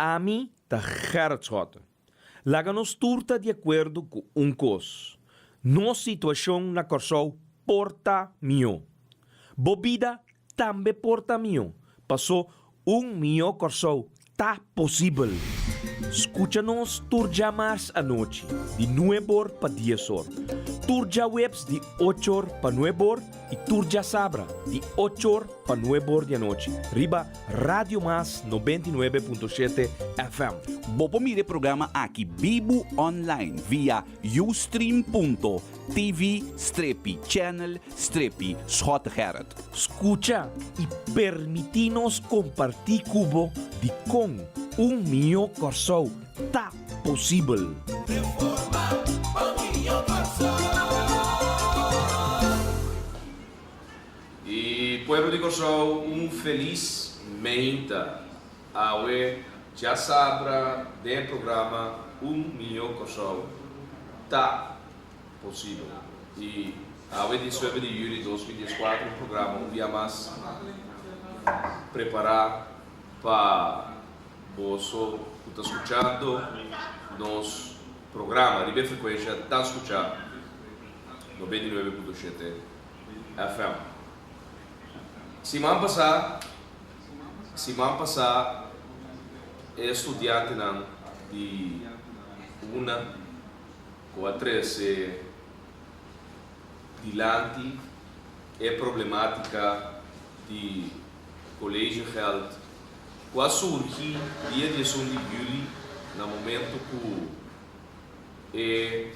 a mim tá Gerardschotten. Laga nos turta de acordo com coisa. Nossa situação na Corsol porta mio. Bobida também porta mio. Passou mio Corsol tá possível. Escucha-nos turja mais à noite, de 9 para 10 horas. Turja webs de 8 horas para 9 horas e turja sabra de 8 horas para 9 horas da noite. Riba Radio Mas 99.7 FM. Bopo mire programa aqui Bibo Online via ustream.tv/channel/Schottengerrit. Escucha e permitinos compartir cubo de com mio Corsol tá possível. E pueblo de Corsol, feliz menta. Awe já sabra do programa mio Corsol tá possível. E awe 19 de julho de 2014 um programa dia mais preparar para você que está escutando nosso programa de frequência está escutando 99.7 FM. Semana passada é estudante de 1 a 13 dilante é problemática de colégio health. Qual surgiu dia 18 de julho, no momento que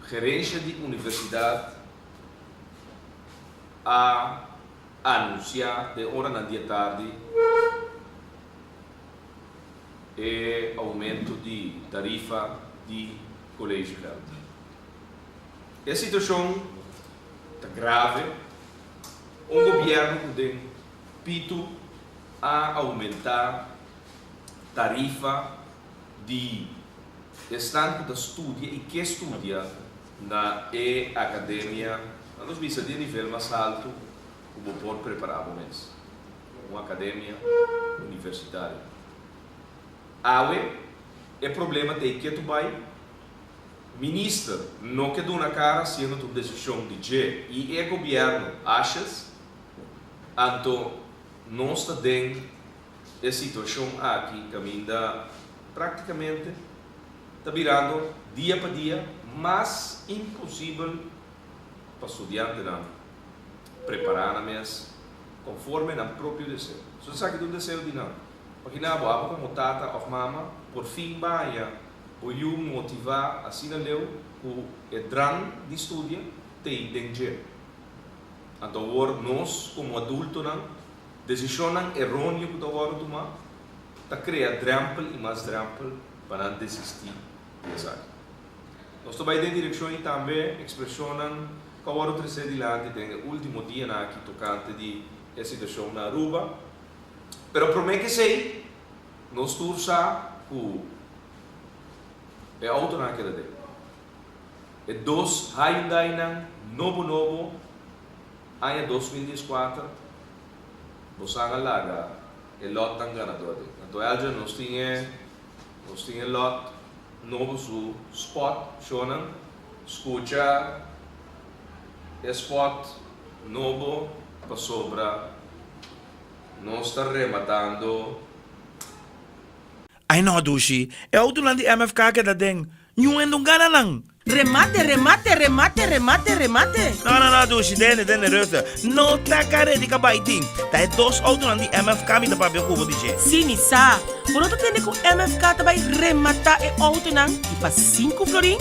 gerência de universidade a anunciar de hora na dia tarde aumento de tarifa de colégio health. A situação está grave. Governo de Pito a aumentar tarifa de estudante que estuda e que estuda na academia, nós vimos de nível mais alto, como pode preparar uma academia universitária. É problema de que tu vai ministro não quer dar na cara sendo uma decisão de G e o governo achas então não está dentro da situação aqui caminha praticamente está virando dia para dia mais impossível para estudante não preparar na mesa conforme na próprio desejo. Você sabe do desejo de não. Porque na boa como tata ou mama por fim vai o motivar assim leu o drang de estudo tem danger. Então nós como adultos não decisão errônea que agora tomar tá criar drampel e mais drampel para não desistir dessa. Nós também em direção e também expressão que agora terceiro dilante tem o último dia na aqui tocante de a situação na Aruba. Pero por mim que sei nós tursa o é auto na aquela dele. É dos Hyundai na novo ano 2014 você larga o lot ng ganador. Então algo nós tinha lot novo su spot shonan escucha spot novo para sobra nós está rematando. Ai não, Dushi, é o do de MFK que dá den. Não é um gana lang. Remate. Não, Dushi, dene, resta. Não tá cara de cabaiting. Tá é dois autos de MFK me dá para ver como dizer. Sim, Nissa. Por outro tempo, o MFK também remata o auto nang e para 5 florin,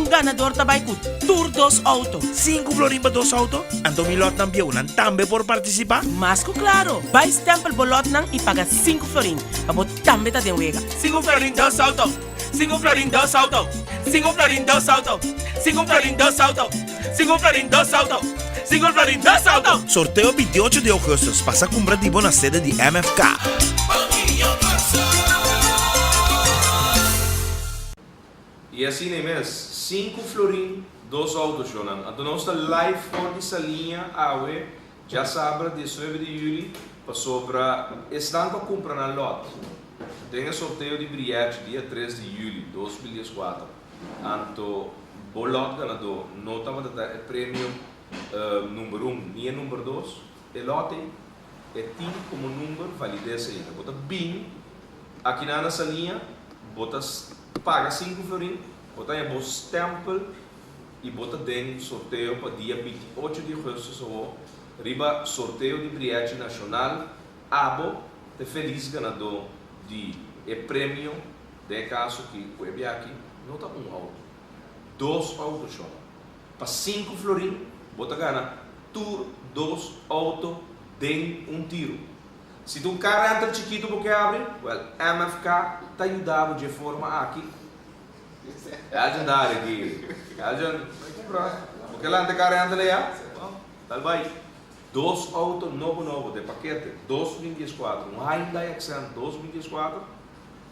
ganador também com tour dos autos. 5 florin para dois autos? Então mi lot ng biyo também por participar? Mas claro, vai stempel bolot nang e paga 5 florin. Abo também tá de wega. 5 florin dos autos. 5 florin dos autos. 5 florin dos autos. 5 florin dos autos. 5 florin dos autos. 5 florin dos autos. Sorteio 28 de agosto. Passa a comprar de na sede de MFK. E assim mesmo, 5 florin, 2 autos, Jonan. Então nós está live for essa linha, já sabe, 19 de julho, para estão para comprar na lote. Tem sorteio de bilhete dia 3 de julho de 2014. Anto, o lote ganador não estava dando prêmio número 1 nem número 2. O lote tem como número validez ainda. Bota bem, aqui na salinha, bota paga 5 florins, bota aí o stempel e bota dentro sorteio para dia 28 de agosto. Riba sorteio de bilhete nacional, abo de feliz ganador de prêmio, de caso que o aqui, não está um auto, 2 autos só. Para 5 florins, bota gana, tour 2 autos de tiro. Se tu carro entra chiquito porque abre, MFK está ajudando de forma aqui. É ajudar aqui. É ajudar. Porque lá tem carro entra lá, tal vai. 2 autos novo de paquete 2014, Hyundai Accent 2014,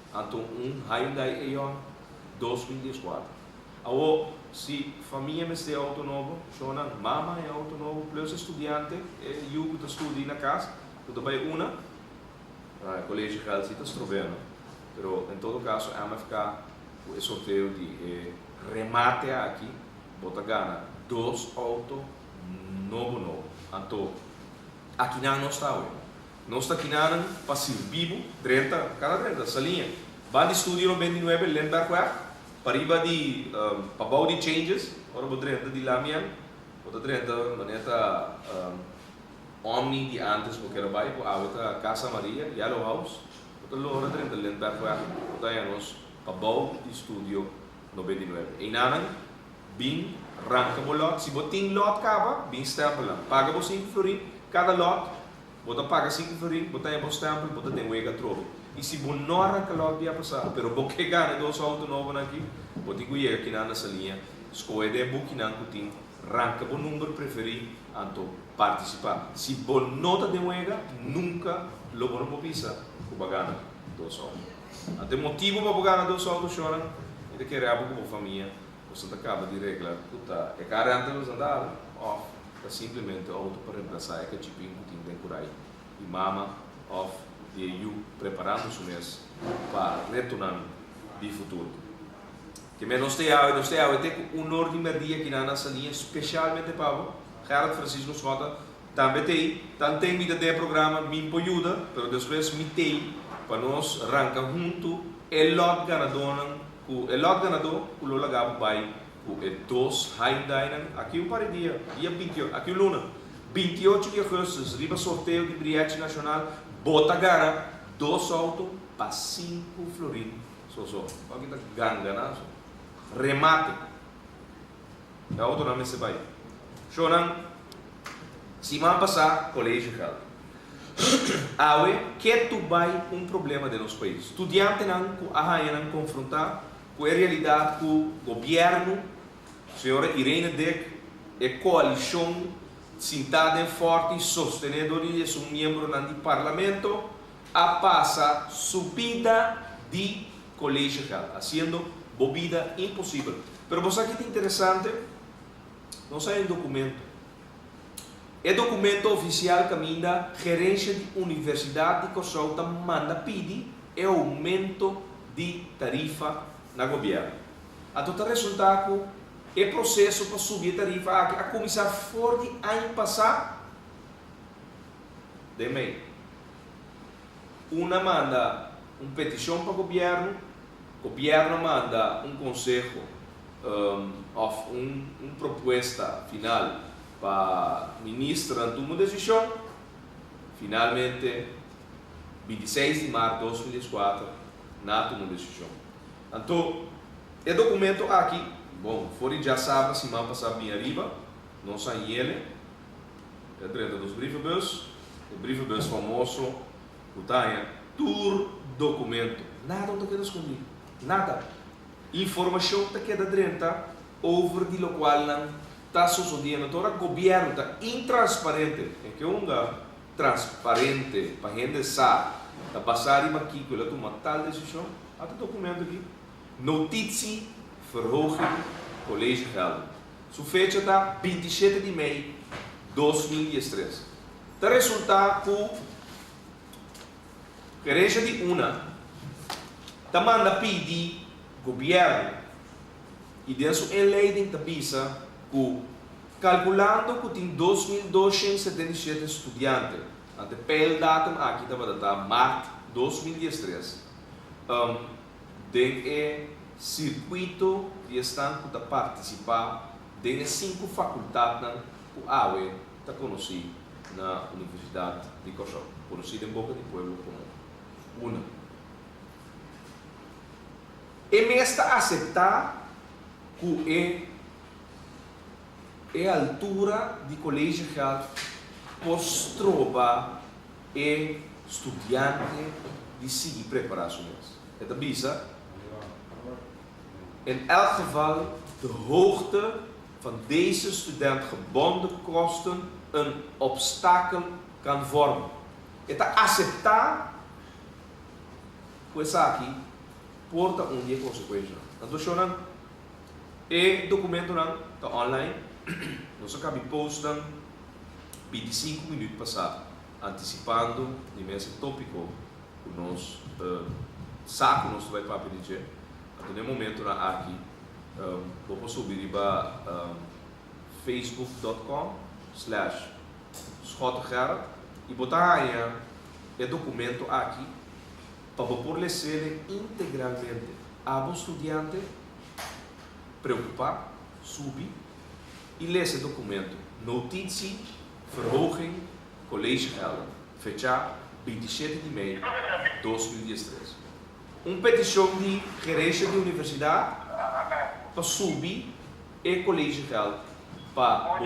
então Hyundai Eon 2014. Agora, se família me tem auto novo, chama mama é auto novo, plus estudante, eu que estudo na casa, eu também uma, colégio que está estrovendo, mas em todo caso, a MFK, o sorteio de remate aqui, bota gana 2 autos novo. Então, aqui não está hoje. Não está aqui para ser vivo, 30, cada 30, salinha. Vai de estúdio no 29, Lemberg, para ir de para de changes, ora vou 30 de Lamian, vou 30, maneta Omni de antes, porque era bairro, a Casa Maria, Yellow House, vou ora 30 Lemberg, vou dar nós para de estúdio no 29. E nanan, bem ranca o lot, se você tem lot acaba, bem stempel lá. Paga você 5 florins, cada lot, você paga 5 florins, você tem um stempel, você tem um ega trovo. E se você não arranca lot, vai passar. Pero você ganha 2 autos novos aqui, você tem que ir aqui na salinha, escolhe de book na que arranca o número preferido, então participar. Se você não tem um ega, nunca lo vão pisar, você ganha 2 autos. Então, motivo para ganhar 2 autos, choram, é que é algo com a família. Você acaba de reglar, é cara antes de andar off, é simplesmente auto para reemplaçar, é que tipo que tem por aí. E mama off, de eu preparando o mês para retornar de futuro. Que menos te ave, tem um ordem de dia aqui na salinha, especialmente para o Gerard Francisco Schota, também tem vida de programa, me ajuda, mas depois me tem para nós arrancar junto, e lot ganador, o Lola Gabo vai o 2 Hyundai aqui um par de dia 28, aqui o Luna 28 de agosto, riba sorteio de bilhete nacional, bota gana 2 autos para 5 florins, só, aqui está ganga, remate, é auto não se vai, choram, se vai passar colégio real, que tu vai problema de nosso país, estudante não confrontar com a realidade que o governo, a senhora Irene Deck, e a coalição sentada forte e sostenedora de um membro do parlamento, a passa subida de colégio real, fazendo bobida impossível. Mas você aqui é interessante, não sai um documento. É documento oficial que a gerência de universidade de Kosovo manda pedir é aumento de tarifa na governo. Então, o resultado é processo para subir a tarifa. A começar forte ano passado, de meio. Uma manda uma petição para o governo manda um conselho, uma proposta final para a ministra de uma decisão. Finalmente, 26 de março de 2004, na uma decisão. Então, o documento aqui, bom, fora já sabe, se vai passar bem arriba, não sai ele, é dentro dos briefbus, o briefbus famoso, o taia, tour documento, nada não queda escondido, nada. Informação está queda dentro, over de lo qual não está sucedendo, todo o governo está intransparente, é que transparente, para a gente saber, está passando aqui, que ela toma tal decisão, até documento aqui. Notícia verhooging colégio real. Sua fecha está 27 de maio de 2013. O resultado gerência de UNA, tá manda pedir governo e dentro em leiding tá bisa que calculando que tem 2.277 estudantes até pelo datum aqui tá março 2013 tem circuito que estão para participar de 5 faculdades que a AUE está conhecida na Universidade de Cochó, conhecida em Boca de Pueblo como UNA. E me está aceitar que é a altura de colégio postrova e estudante de seguir preparações. Het bisa in elk geval de hoogte van deze student gebonden kosten een obstakel kan vormen. Het aceitar coisa aqui porta dia consequência. Então choram e documento não tá online. Nós acabamos postando 25 minutos passado antecipando de mês tópico que nós saco nós vai para pedir. Até no momento na aqui vou subir para facebook.com/schottegerrit e botar aí o documento aqui para fornecer integralmente a estudante preocupar, subir e ler esse documento. Notitie, verhoging, college Gelder, fecha 27 de maio 2013. Petição de gerência de universidade para subir e colégio Gelder para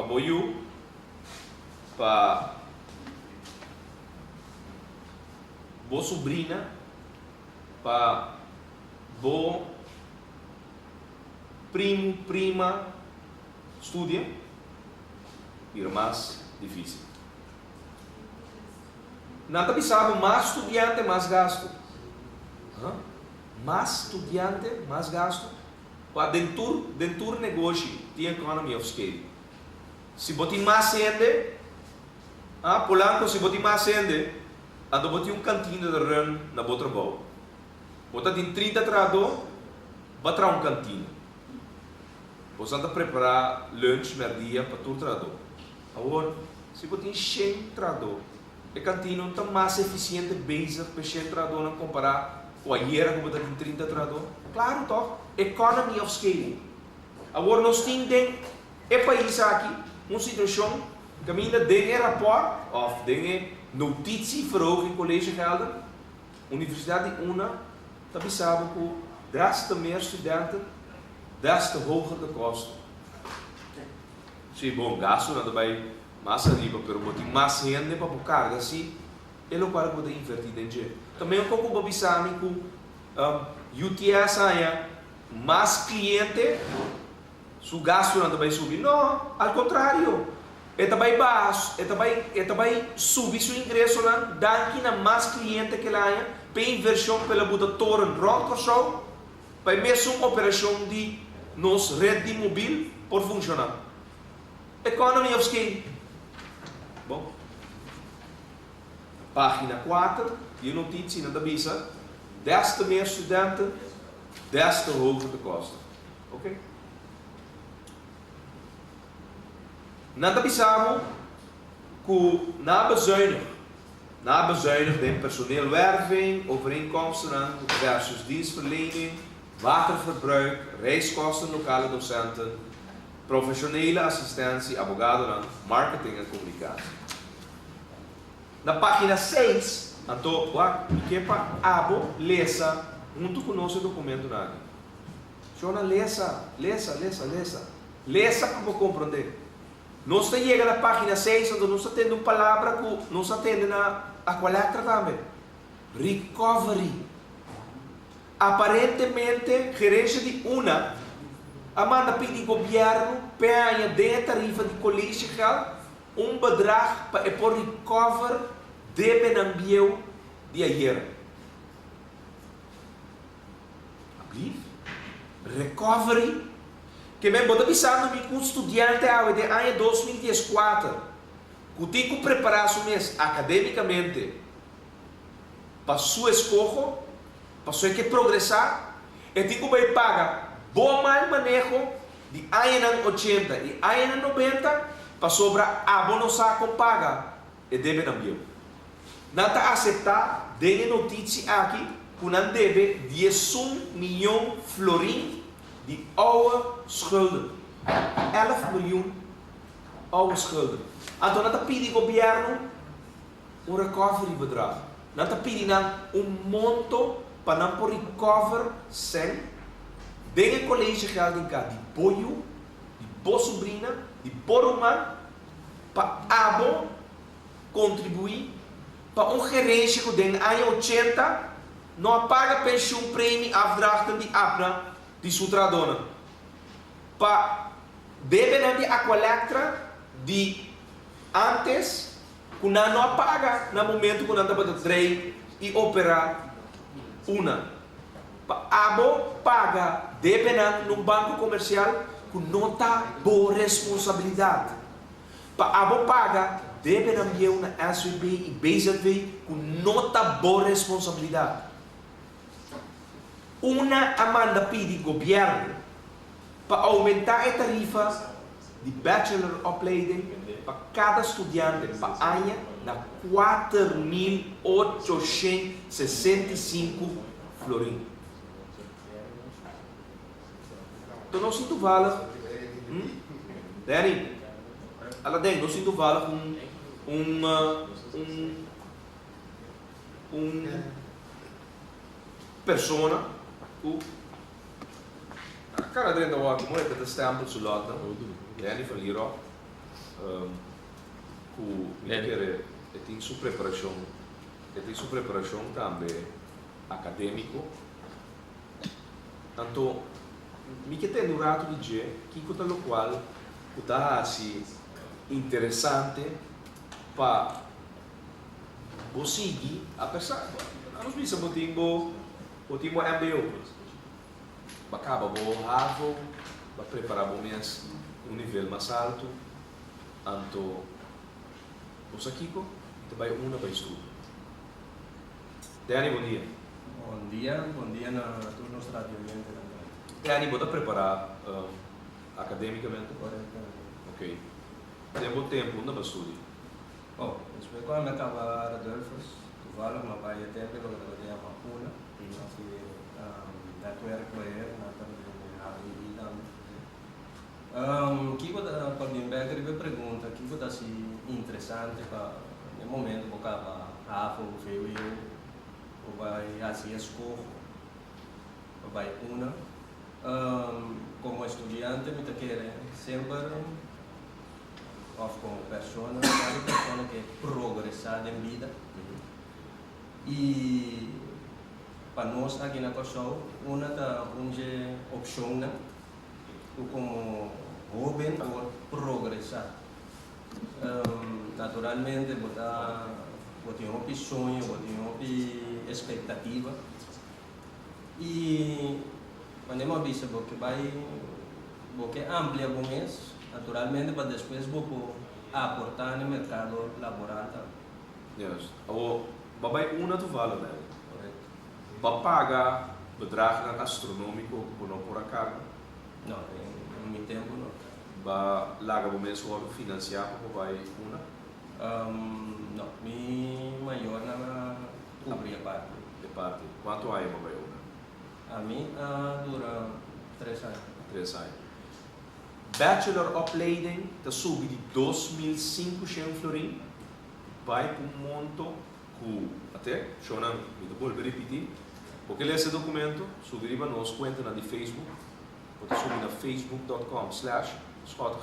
Boiú, para boa sobrinha, para boa primo, prima, estudia, e mais difícil. Nada pensava, mais estudante, mais gasto. Mais estudante, mais gasto. Para dentro negócio, tem economy of scale. Se botar mais gente, Polanco, se botar mais gente, então botar cantina de run na outra boa. Botar tem 30 trador, botar cantina. Você anda preparar lunch, merdia para todo trador. Agora, se botar 100 trador, a cantina não está mais eficiente bezig para 100 trador não comparar com a hierarquia que botar tem 30 trador. Claro, toch? Economy of scale. Agora, nós temos em país aqui uma situação que ainda tem rapport of tem notitie verhoging college Gelder. Universidade de UNA, também sabe que des te meer studenten, des te hoger de kosten. Sim, bom, gasto não vai mais arriba, pero botar mais gente para o carga assim, é o que pode invertir dentro. Também um pouco babisami que UTS aí mais cliente, su gasto não vai subir. Não, ao contrário. É também baixo, é também subir seu ingresso lá, dar que na mais cliente que lá é, para inversão pela buda torre Roncosol, para mesmo uma operação de nos rede de mobile por funcionar. Economy of scale. Bom. Página 4, die notitie na da bisa, des te meer studenten, des te hoger de kosten. Oké? Nada pensamos que na bezuinig de personeelwerving, overeenkomsten versus dienstverlening, waterverbruik, reiskosten lokale docenten, professionele assistentie, abogado, marketing en communicatie. Na página 6, então, que para abo leça junto com o nosso documento na aqui. Chama leça para compreender. Nós chega na página 6, onde nós temos uma palavra que nós atendemos a qual letra também. Recovery. Aparentemente, gerência de UNA, a manda pedir governo, penha de tarifa de colégio, bedrag para por recover de benambieu de ayer. Recovery. Que me botou pensando que um estudante de ano 2014, que tem que preparar su mês academicamente para sua escola, para sua que progressar, e tem que vai pagar bom mal manejo de anos 80 e anos 90 para sobrar abono saco paga e deve não viu. Nata aceitar de notícia aqui que não deve 11 milhões florim de oude schulden. 11 milhões oude schulden. Então nata pedi governo recovery bedrag. Nata pedi monto para não por recover sem de colégio geld in de boio, de boa sobrinha, de poruma para abo contribuir para gerência que den ano 80 não paga pensão prêmio afdrachten de apna de sua dona. Para deve a collectra de antes que não paga no momento que não está trem e operar uma. Para abo paga deve no banco comercial que não está boa responsabilidade. Para abo paga deve enviar uma SVB e BZV que não está boa responsabilidade. Uma amanda pede governo para aumentar a tarifa de bachelor opleiding para cada estudante para ano na 4.865 florim. Então não sinto vala. Danny, ela tem, não sinto vala persona a cara dentro da walk moeda da stampa sulata Danny verlierò que tem sua preparação também acadêmico. Tanto mi que tem durato de dia que conta lo qual está assim interessante para você apesar nós bisa botimbo MBO acaba bo ravo para preparar bom mês nível mais alto anto você Kiko vai uma para estudo. Dani, bom dia. Bom dia na turno estradiomente. Dani, você preparar academicamente? Corretamente. Ok. Tem bom tempo, não é para estudar? Oh, depois quando acaba a Delfos, tu vai lá na Bahia tempo, eu vou ter a Papuna, assim, network player, na também que quando me pega pergunta, que pode ser interessante para no momento porque a AFO veio ou vai assim escola, ou vai uma como estudante me quer sempre ou como pessoa que progressar em vida e para nós aqui na Kosovo uma opção como jovem por progressar. Naturalmente, tem uma sonho, tem uma expectativa. E quando eu visto que vai amplia o mês, naturalmente, para depois aportar no mercado laboral. Yes. O babai una tu vale, né? Ba paga bedrag astronômico por não por a carga. Não, no meu tempo não. Ba laga o mês o financiar para babai una. Não, minha maior na abrir parte. De parte. Quanto aí babai una? A mim dura 3 anos. 3 anos. Bachelor opleiding te subi de 2.500 florin. Vai para monto que até chonan me depois repetir. Porque esse documento subir para nós conta na de Facebook. Pode subir na facebook.com/Scott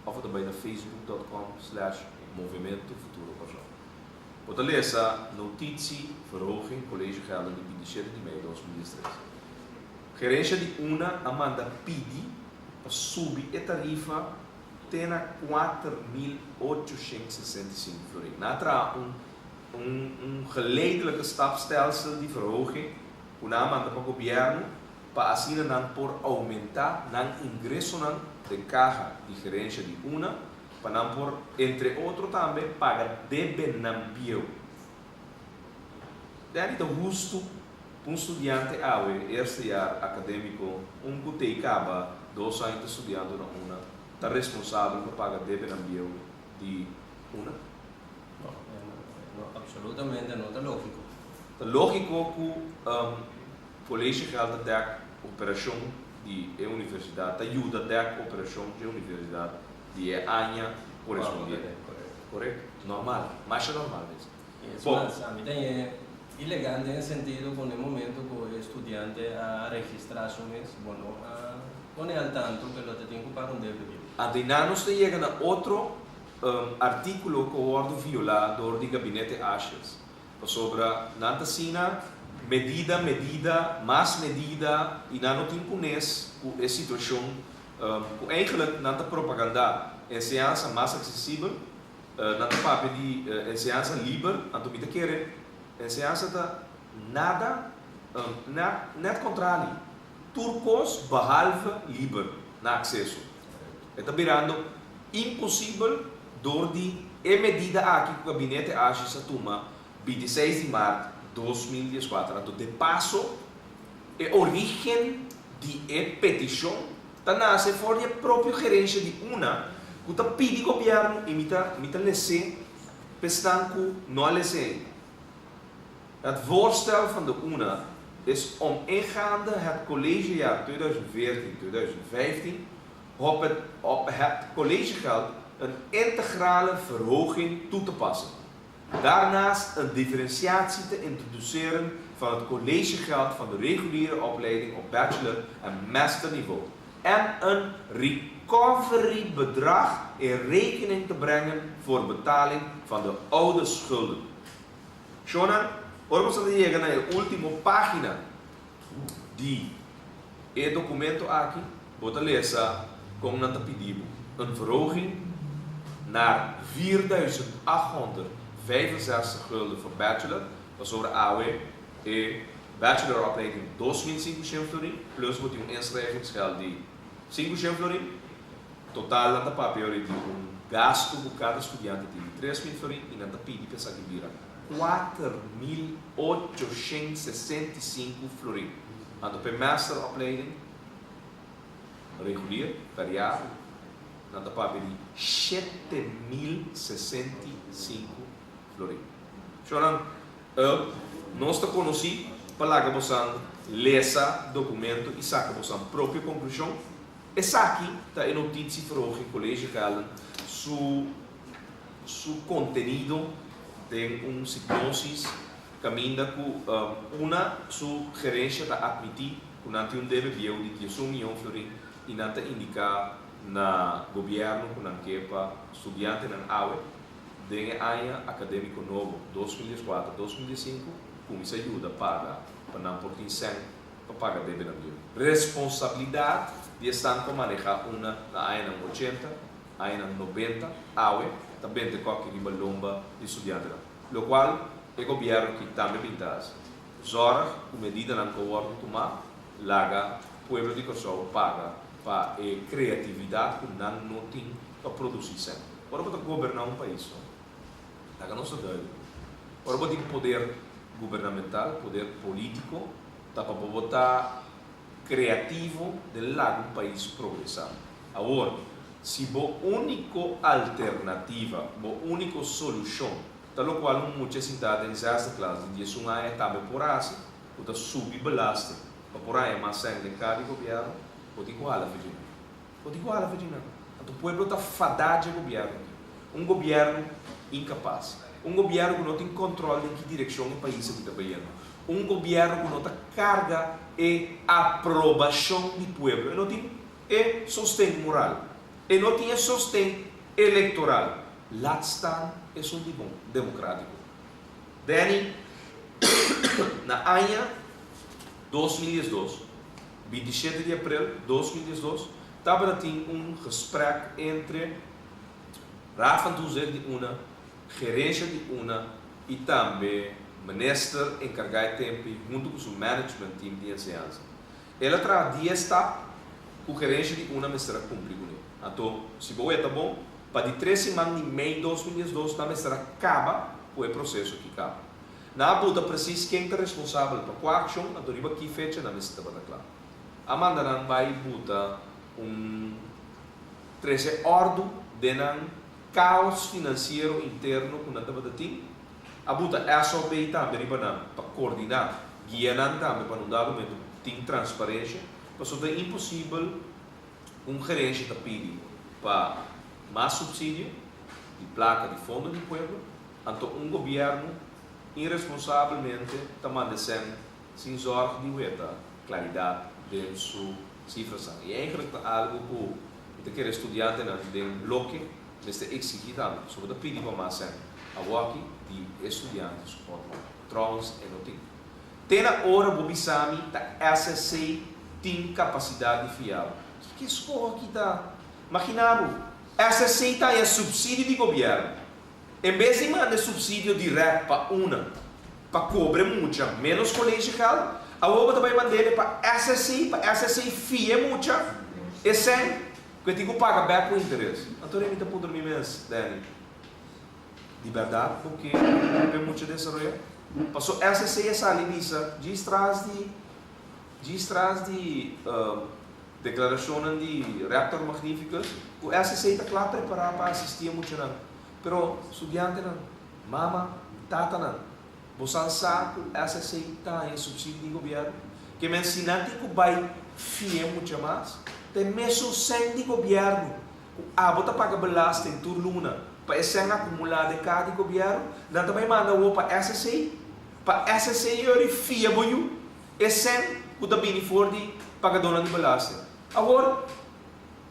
of também na facebook.com/Movimento Futuro Kosovo. Pode ler essa notícia verhoging Colégio Gelden de 27 de maio de 2013. Gerência de una Amanda pedi para subir a tarifa até 4.865 florin. Natra geleidelijke stapstelsel die verhoging, o Amanda para o governo para assim não por aumentar não ingresso de caja de gerência de una Panampor, entre outros também, paga debenambio. Daí do justo um estudante este ano acadêmico, que acaba 2 anos estudando na UNA, está responsável por pagar debenambio de UNA? No, absolutamente não está lógico. É lógico que o colégio realmente tem operação de universidade, ajuda a operação de universidade de ANHA correspondente. Correto? Normal, mais normal mesmo. Bom, Mas a mim é ilegal no sentido que no momento que o estudante a registrações, bueno, pone al tanto que lo tem que pagar débito. Antes de chegar a outro artículo que foi violado do gabinete Ashes, sobre nanta sina medida, mais medida, e não tem punês com a situação, que eigenlijk nanta propaganda, ensinança mais acessível, nanta papel de ensinança livre, anto me querer, ensinança tá nada, net contrário, turcos behalve livre na acesso. Está virando impossível door die medida aqui que o gabinete Ashes toma 26 de março de 2014. Então, de passo, a origem de petição nasce por a própria gerência de UNA, que está pedindo ao governo e me lese, pestanco não lese. Het voorstel van de UNA is om ingaande het collegejaar 2014-2015 op het collegegeld een integrale verhoging toe te passen. Daarnaast een differentiatie te introduceren van het collegegeld van de reguliere opleiding op bachelor- en masterniveau. En een recovery bedrag in rekening te brengen voor betaling van de oude schulden. Shonan, vamos a llegar a la última página de documento aqui. Vou lezen como nós pedimos een verhoging naar 4.865 gulden voor bachelor, dat is over AW, bacheloropleiding 2.500 florin, plus wordt een inschrijvingsgeld die 500 florin, totaal aan de papier die een gasto voor cada estudante die 3.000 florin, en aan de pidi pensa que vira 4.865 florin. Aan de per masteropleiding, regulier, per jaar, na papier di 7.065 florin. Então, nós te conheci para que você leia documento e saca a própria conclusão. Essa aqui está em notícia para o colégio Galen, su conteúdo tem sinopsis, caminha com uma sua gerência para admitir que não tem débito de 10 milhões florin e não te indicar na governo com para estudante na AUE de ano acadêmico novo 2004-2005 com isso ajuda para não por incêndio para pagar débito. Responsabilidade de estar com manejar uma na ano 80, ano 90 AUE também tem qualquer lomba de estudante, o qual o governo que também pintas zorra com medida não governo tomar laga povo de Kosovo paga para a criatividade que não tem para produzir sempre. Ora, para governar um país, a nossa ideia. Ora, para ter poder governamental, poder político, para botar criativo de lá um país progressar. Agora, se a única alternativa, a única solução, tal qual muitas cidades nessa classe de isso é também por assim, para subir belasta, para por aí mais sangue de cada governo. Pode igual a Virginia. O povo está fadado de governo. Um governo incapaz. Um governo que não tem controle em que direção o país está indo. Um governo que não tem carga e aprovação do povo. Não tem sustento moral. E não tem sustento eleitoral. Lá está é um democrático. Daí, na ano 2012, 27 de abril de 2012, estava tendo gesprek entre Raad van Toezicht de UNA, gerência de UNA e também minister encarregado tempo junto com o management team de ensinança. Ela traz 10 etapas que a gerência de UNA me será cumprir com ele. Então, se você está bom, para de 3 semanas e meio 2012 também será acaba o processo que acaba. Na buta precisa quem é responsável para qual ação, na doriba que fecha na mesa da claro. A mandaran vai buta 13 ordo de caos financeiro interno que nada bada tem. A buta SOP também para coordenar, guiar também para não dar momento tem transparência, mas é impossível gerente de pedir para mais subsídio de placa de fundo do povo, então governo irresponsavelmente também sem zorg de weta claridade de sua cifras. E eigenlijk algo que quer estudante na de bloque neste exigir também sobre a pedir para mais a walkie de estudantes trans e não tem. Tem na hora bobisami da SSC tem capacidade fiável. Que escola aqui está? Imaginamos, SSC está é subsídio de governo. Em vez de mandar subsídio direto para cobrar muito, menos colegial, a outra também mandar para SSC fia muito, e sem que eu paga back com interesse. Então, eu não posso dormir mais, Dani. De verdade, porque é muito desenvolvido. Passou SSC essa lista de declaração de reator magníficos, o SSC está claro preparado para assistir muito não. Pero estudante não, mama, tata não. Você sabe que o SSC está em subsídio de governo, que me ensinante que vai fiel muito mais. Tem mesmo sem de governo, a bota paga belasta em turluna, para esse acumulado de cada governo, não também manda o para SSC eu fia boiu, e sem o também for de pagadona de belasta. Agora,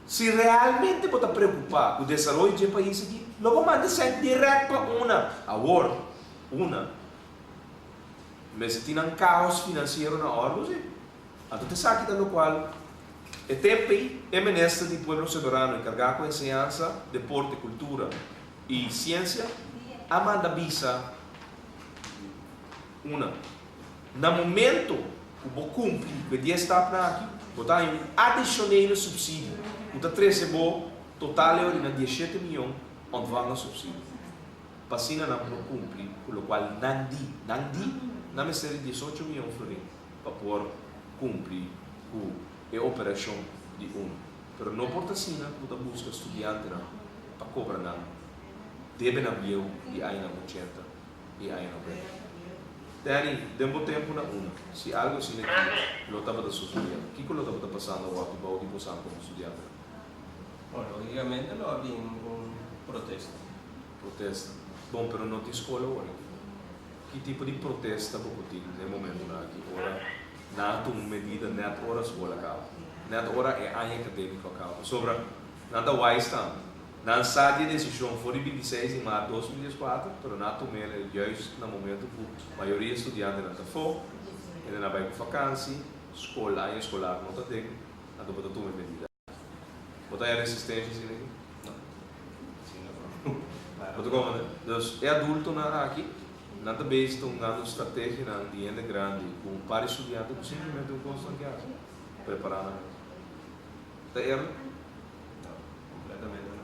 se realmente você preocupar com o desenvolvimento do país aqui, logo manda ser direto para agora, mas se tem um caos financeiro na hora, então você sabe que no qual é tempo é ministro do povo soberano encarregado com ensinança, deporte, cultura e ciência, a manda visa no momento que você cumpre, que dia está aqui, botar em adicional subsídio, o 13 bo total é de 17 milhões onde vai no subsídio. Passina não cumpre, com o qual não me serve 18 milhões de florins para poder cumprir com a operação de Mas não por assim, você busca estudante para cobrar não, deve na bio e aí na 80 e aí na 90. Dani, dembo tempo na se algo assim aqui, lo estava da sociedade. O que lo estava passando agora que vai passando como estudante? Bom, logicamente não havia protesto. Protesto. Bom, pero não tem escola agora. Que tipo de protesto você tem no momento aqui? Ora, não tem medida net hora escola acaba. Net hora é ano acadêmico acaba. Sobre nada wise tam. Não sai de decisão foi 26 de março de 2004, mas não tomei justo no momento que a maioria dos estudantes não está fora, ele não vai com vacância, escola escolar não está dentro, não está tomando medida. Botar a resistência assim aqui? Não. Botar como? Então, é adulto aqui, não está bem estudando estratégia na ambiente grande, com para estudantes simplesmente um constante preparado. Está errado? Não, completamente não.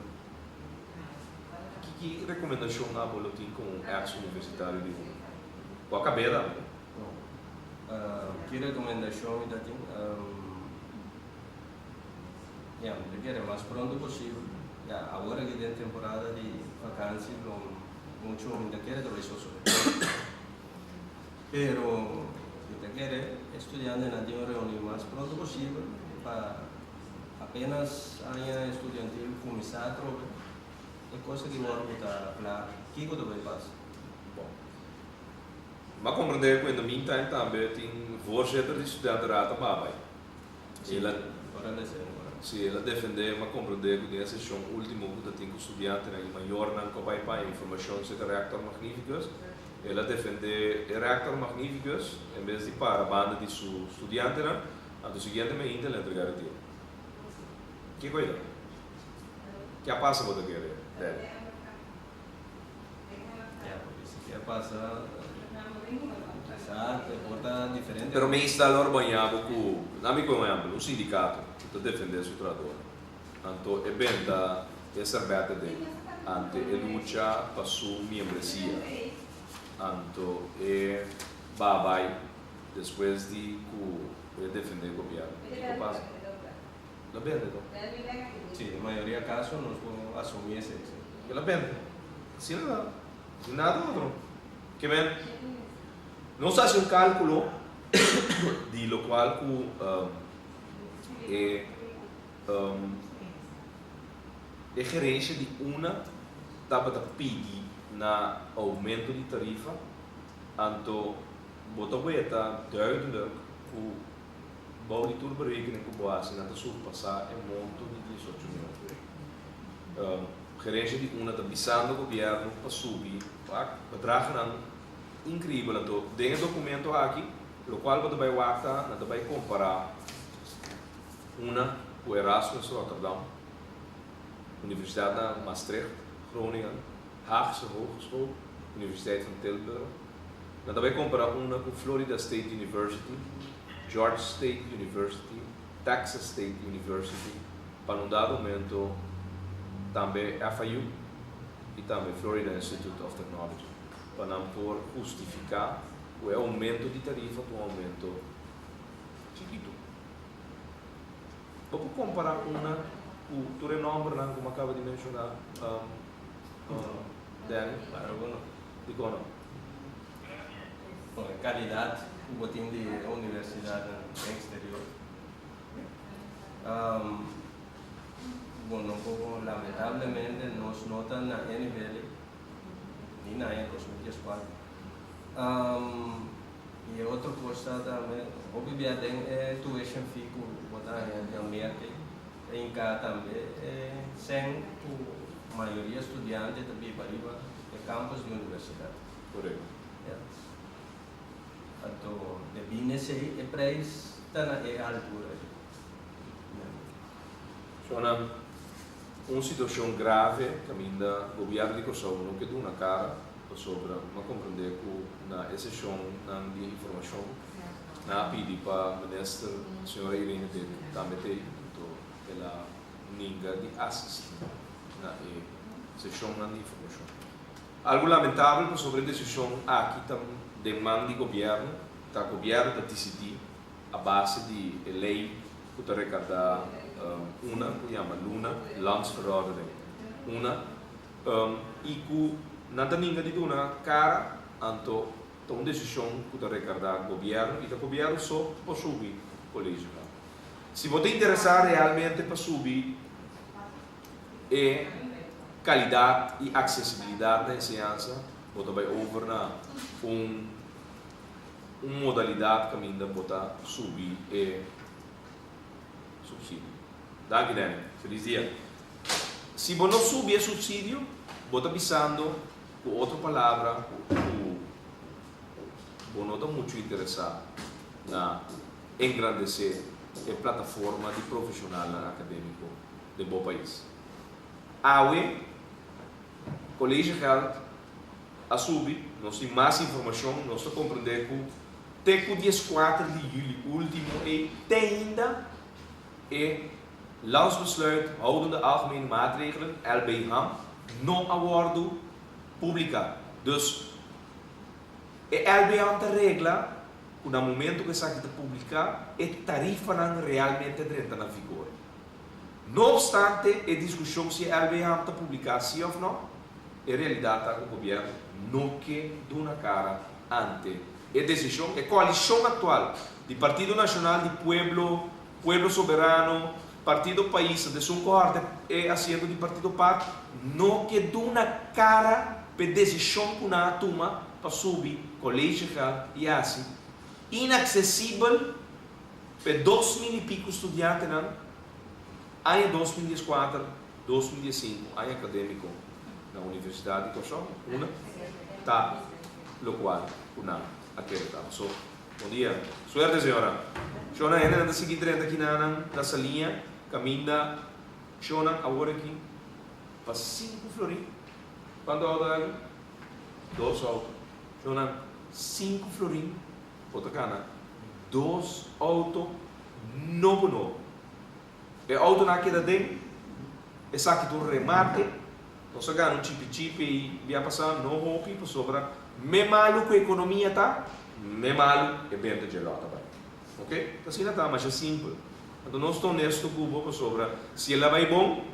Que recomendação na boletim com o ex-universitário de qual cabela? Que recomendação ainda tem? Eu quero mais pronto possível. Agora que tem temporada de vacância, muito ainda quero talvez só pero eu quero estudante na de uma reunião mais pronto possível para apenas a linha estudantil começar a trabalhar. É coisa que não está claro. O que você vai fazer? Bom, mas compreender que no meantime também tem voorzitter de studentenraad Babai. Se ela defender, mas compreender que nessa sessão última que tem com o estudante na maior não que vai para informação sobre reactor magníficos, ela defender reactor magníficos em vez de para a banda de seu estudante, a do seguinte me ainda entregar a ti. Que coisa? Que passa você quer? Se passa, porta diferente. Pero me instalar banhado com, não me conheço, um sindicato que defende o trabalhador. Então, é bem da essa beta de ante a luta para sua membresia. Anto é babai depois de defender o governo. O que passa? La vende, não? Sim, na maioria dos casos nós vamos assumir esse. Ela vende. Sim, nada. Sem nada outro. Que bem? Não se faz cálculo de lo qual é gerência de uma estava a pedir na aumento de tarifa, anto bota beta duidelijk hoe bouw die toerberekening op basis na te passar é monto de 18 mil. Gerência de uma está bisando o governo para subir, bedragen incrível, então tem um documento aqui, o qual você vai wachta, você vai comparar uma com Erasmus Rotterdam, Universidade de Maastricht, Groningen, Haagse Hogeschool, Universiteit van Tilburg. Você vai comparar uma com Florida State University, Georgia State University, Texas State University, para um dado momento também FIU e também Florida Institute of Technology, para não por justificar o aumento de tarifa para um aumento chiquito. Vamos comparar uma, o renome, como acaba de mencionar, Dani, digo não. Bom, qualidade, o botim de universidade no exterior. Bueno, lamentablemente nos notan na NVL ni na 2014. E outra coisa também, o bebê tem tuition fee que botar em América, em cá também, sem a maioria estudante também para ir para campus de universidade. Correto. Então, de business é preço está na altura. Sono uma situação grave que ainda o governo de Kosovo não quer dar na cara sobre não compreender que na exceção de informação na pedi para o ministro a senhora Irene de também então ela ninguém de assistir na sessão de informação. Algo lamentável sobre a decisão aqui também demanda de governo, o governo da decidir a base de lei que está recordada uma que chama Luna, Landsverordening. Uma e que não tem ninguém de uma cara, então tem uma decisão que está recordada do governo e o governo só para subir o colégio. Se você interessar realmente para subir é qualidade e acessibilidade da ciência, você vai over na uma modalidade que ainda botar subir é subsídio. Danke, Dani. Feliz dia. Se você não subir subsídio, você está pensando, com outra palavra, você não está muito interessado em engrandecer a plataforma de profissional acadêmico do bom país. AUE, Colégio Geld, a subir, nós temos mais informação, nós estamos compreendendo que até o dia 4 de julho, último, e ainda é Landsbesluit houdende algemene maatregelen, LBHAM, não acordo publicar. Dus, a LBHAM te regla, que no momento que sai de publicar, a tarifa não realmente entra na vigor. Não obstante, a discussão se a LBHAM te publicar sim ou não, em realidade, o governo não quer dar uma cara ante a decisão, a coalição atual do Partido Nacional de Pueblo Soberano, Partido País, de sua corte e assento do Partido PAC, não quer dar uma cara para a decisão que não toma para subir colégio e assim, inacessível para 2.000 e pico estudantes em 2004, 2005, ano acadêmico na Universidade de Kosovo, uma está local, uma aquele tá. So, bom dia, suerte senhora. Shona ainda anda seguir 30 aqui na salinha, caminha, Shona agora aqui para 5 florins. Quando eu aí, 2 autos. Shona 5 florins, outra cana, 2 autos novo. É auto na queda dentro, essa aqui do remate, nós ganhamos chip e via passar não roupi para sobra, me malo que a economia tá, me malo é bem de gelada, ok? Assim não tá, mas é simples. Então nós estamos neste cubo para sobra, se ela vai bom,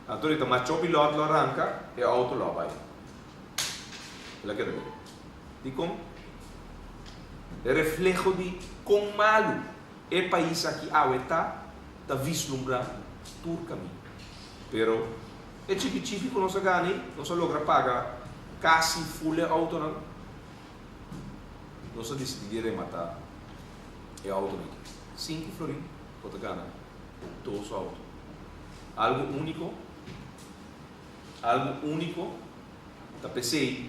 a torita macho piloto arranca e a auto lá vai. Ela quer ver. De como? É reflexo de com malo é país aqui está vislumbrando todo o caminho. Pero é chipi-chipi que nós ganhamos, nós logra pagar quase full auto não. Nós decidimos matar é auto não. 5 florins para ganhar todos auto. Algo único, da PC,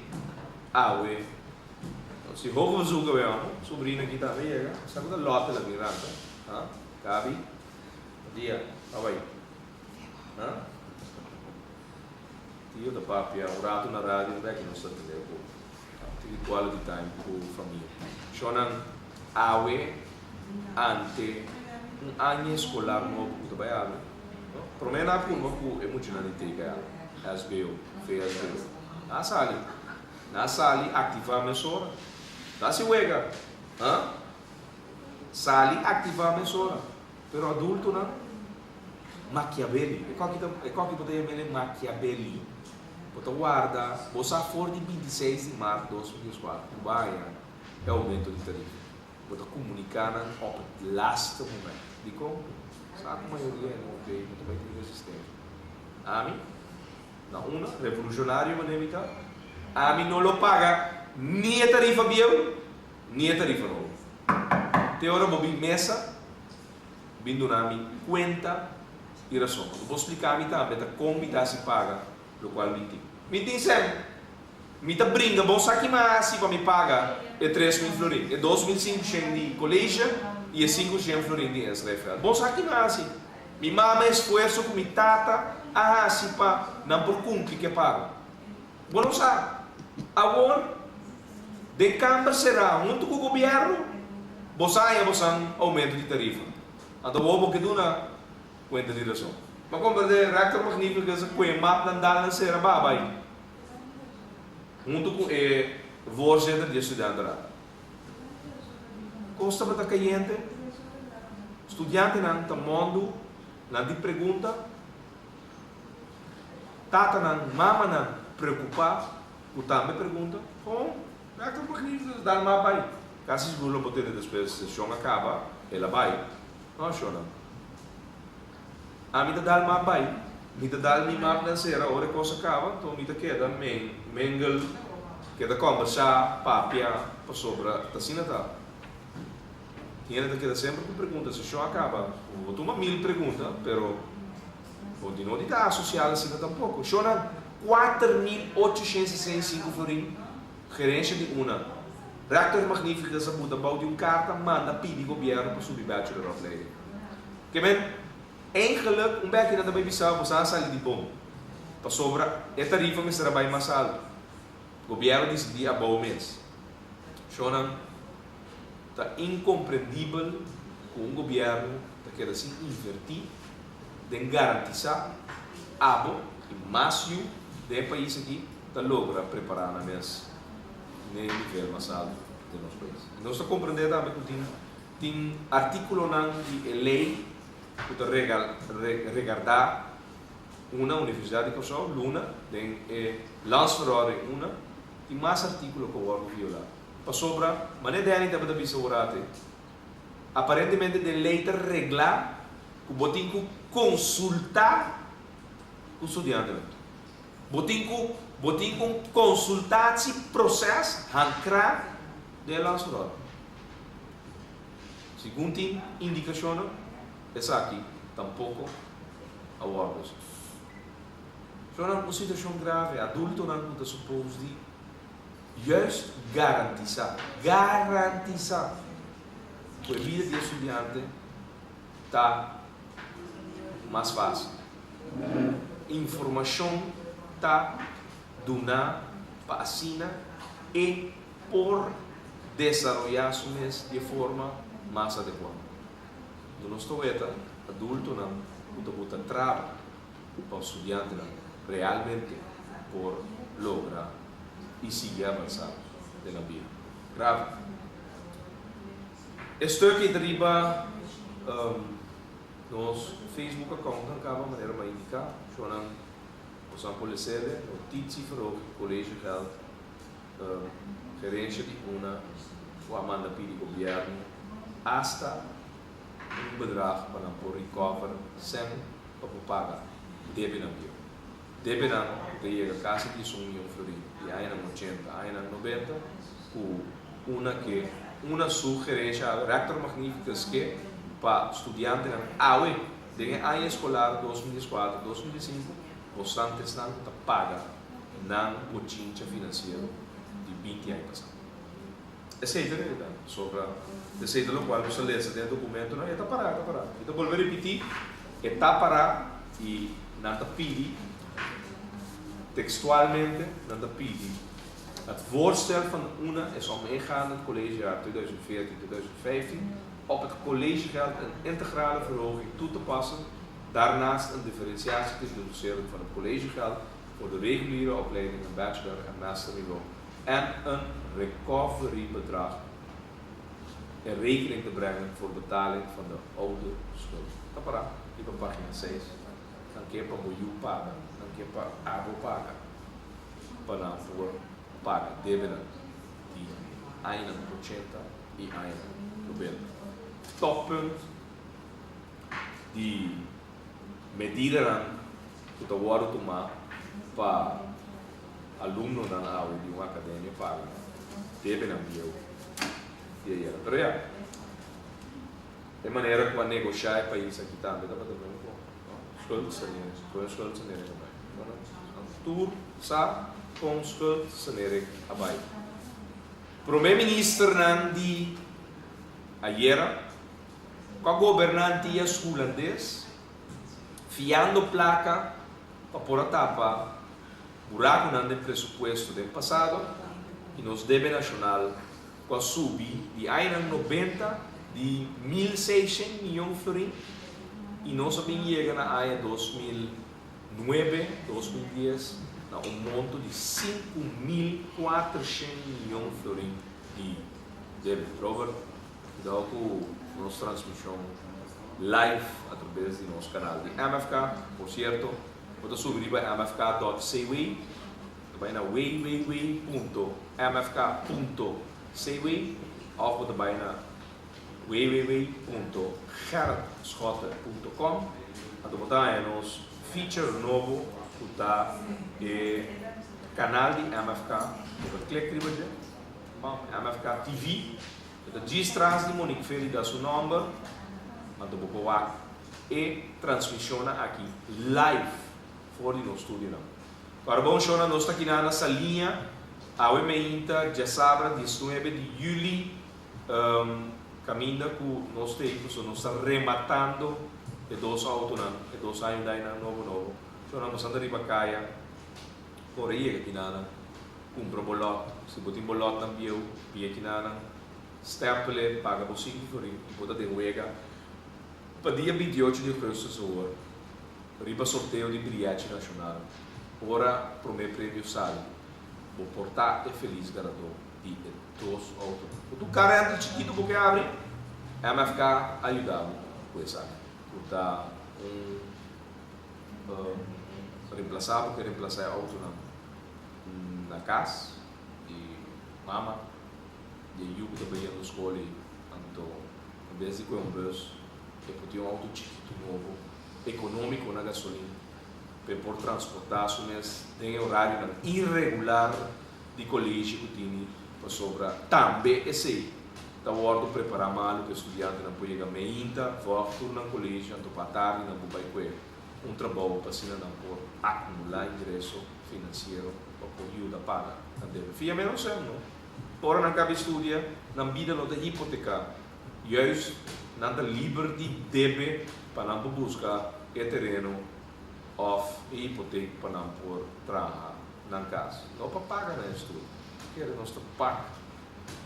se roubo zuga mesmo, sobrinho aqui também chega, sabe da lote da miranda, cabe, dia, vai, tio da papia, o rato na rádio, não é que não se entendeu, tive quality time com a família. Chonan, ante ano escolar novo que tu vai abrir, para mim na curva com emocionalidade que é, as veio, fez veio, na sali ativar a mesora. Dá se uega, sali ativar a mesora, pero adulto não. Machiavelli, é qual que poderia ver Machiavelli. Você guarda, você for de 26 de março de 2004, vai é aumento de tarifa. Você comunicar no last momento. De como? Sabe a maioria não veio, não vai ter resistência. Ami, na uma revolucionário manemita, Ami não lo paga. Nem a tarifa biel, nem a tarifa novo. Tem hora vou vir mesa, vindo na minha conta e razão. Vou explicar a mim também como se paga, o qual me tem. Me tem sempre, me tá brinca, vou sacar mais para me pagar é 3.000 florins, é 2.500 de colégio e é 500 florins de SRF. Vou sacar mais, me mama esforço com me tata, se para não por cumprir que paga. Vou não sabe, agora de Câmara será junto com o governo, você aumento de tarifa. Então, vou que do na conta de razão. Mas como é rector magnífico que o mapa não será babai. Junto com o voorzitter de estudante lá. Costa para caiente, estudante não tá mundo, não te pergunta, tata não, mama não preocupar, o também pergunta, rector magnífico dá uma bai. Caso seguro não pode depois se chão acaba, ela vai. Não chora. A mim dá uma bai, me dá minha mapa financeira, a hora que coisa acaba, então me queda mengel, queda conversar, papia, para sobra, tá assim não tá. Tinha que queda sempre com perguntas, se chão acaba, vou tomar 1000 perguntas, pero continua de estar associada assim tampouco. Chora 4.865 florins. Gerência de uma. Rector magnífico dessa puta, bouwt een carta, manda pedir governo para subir bachelor of leiding. Que men, eigenlijk, beetje dat bij Bissau, você sair de bom. Para sobra, é tarifa que será bem mais alto. O governo decidir a bom mês. Shonan, está incompreendível que um governo está querendo assim invertir, de garantizar abo e mais de país aqui, está logra preparar na mesa. Nem nível mais alto de nosso país. Nós estamos compreendendo também que tem artículo de lei que regardar uma universidade que só Luna, tem landsverhouding uma, tem mais artículo que o violar. Para sobra, mas nem deve ter visto o aparentemente de lei de reglar que botem que consultar o estudante. Botem com consultatie proces handkraag de landsverhouding. Segundo indicação, essa aqui tampouco aborda-se. Então, é uma situação grave. Adulto não está suposto de juist garantizar que a vida de estudante está mais fácil. Informação está donar para assinar e por desarrollar-se de forma mais adequada. No nosso adulto não, puta trava, para o estudiante realmente por lograr e seguir avançando na vida. Grave. Estou aqui arriba nos Facebook account acaba maneira mais indicar, zolang os policiële notitie voor ook college geld, gerência de uma o amanda pedi governo hasta bedrag para por recover sem para pagar deve não viu deve não ganha casa de milhão florins e aí não 80 aí não 90 uma sugerência rector magníficas que para estudante não aue de ano escolar 2004 2005 bastante estão a pagar na bochincha financeiro de 20 anos passado. Essa é a ideia sobre essa ideia do qual você lê esse documento não está parado. Então vou repetir, está parado e não está pedindo textualmente não está pedindo. Het voorstel van UNA is om ingaande het collegejaar 2014-2015 op het collegegeld een integrale verhoging toe te passen. Daarnaast een differentiatie te introduceren van het collegegeld voor de reguliere opleidingen bachelor en masterniveau en een recoverybedrag in rekening te brengen voor betaling van de oude schuld. Tapara, die op pagina 6. Dan keer pa boyu paga, dan keer pa abo paga. Para voor paga dividend die 1% e 1%. Toppunt die medida que está agora tomar para aluno na aula de uma academia para deve não viu e aí era real de maneira que negociar é país aqui também dá para também schuld sanering também tour sa com schuld sanering abai primeiro-ministro Nandi ayer com a governante holandês fiando placa para pôr a tapa buraco no presupuesto do passado e nos deve nacional com a subir de 90 de 1.600 milhões de florins e nós também chega na área 2009, 2010 na monto de 5.400 milhões de florins de deve provar e dá com nossa transmissão live através do nosso canal de MFK, por certo, pode subir para mfk.cw, também na www.mfk.cw ou pode também na www.gerardschotten.com. Até botar é nosso feature novo, que está no canal de MFK, pode clicar aqui, MFK TV, então diz trás de Monique Ferri da seu número, do Bocoac e transmissiona aqui live fora do nosso estúdio. Agora vamos chamar nós aqui na nossa linha a UMINTA já sabe 19 de julho caminha com nós temos nós está rematando de 2 autos e 2 anos daí na novo então nós andamos riba caia por aí aqui na compra bolot se botar bolot na bio aqui na stempele paga por 5 florin e botar de wega. Para dia 28 de agosto, riba sorteio de bilhete nacional. Ora, para o meu prêmio sale. Vou portar e feliz ganador de 2 autos. O cara entra chiquito porque abre, é vai ficar ajudado com essa. Portar reemplaçar, porque reemplaçar o auto na casa e mama e eu também na escola então em vez de com um bus eu podia um auto chiquito novo econômico na gasolina para por transportar mas tem horário irregular de colégio que tinha para sobrar também esse da hora de preparar mal que o estudante não pode chegar meia volta no colégio então para tarde não vai com trabalho para se não por acumular ingresso financeiro para poder pagar não deve fia menos não ora não cabe estudia não vida não tem hipoteca juist não tem liberdade deve para não buscar o terreno ou hipoteca para não por trabalhar na casa não para pagar na estudo que é nosso PAC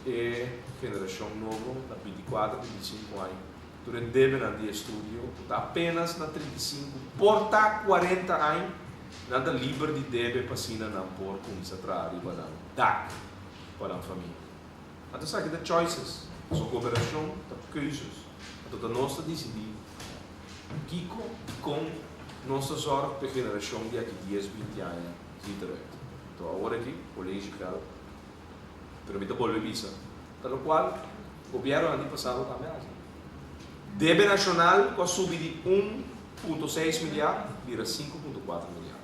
e geração nova na 24 25 anos tu deve na de estudo, tá apenas na 35, porta 40 anos, nada livre de deve para cima na por com essa trari para dar DAC para a família. Então sabe que choices, sua cooperação, tá coisas. Então nós decidir Kiko com nossa sorte para a geração de aqui 10, 20 anos de direito. Então agora aqui, colégio, claro, permite volver visa. Pelo qual, o governo ano passado também assim. Deve nacional com a subida de 1,6 milhar vira 5,4 milhar.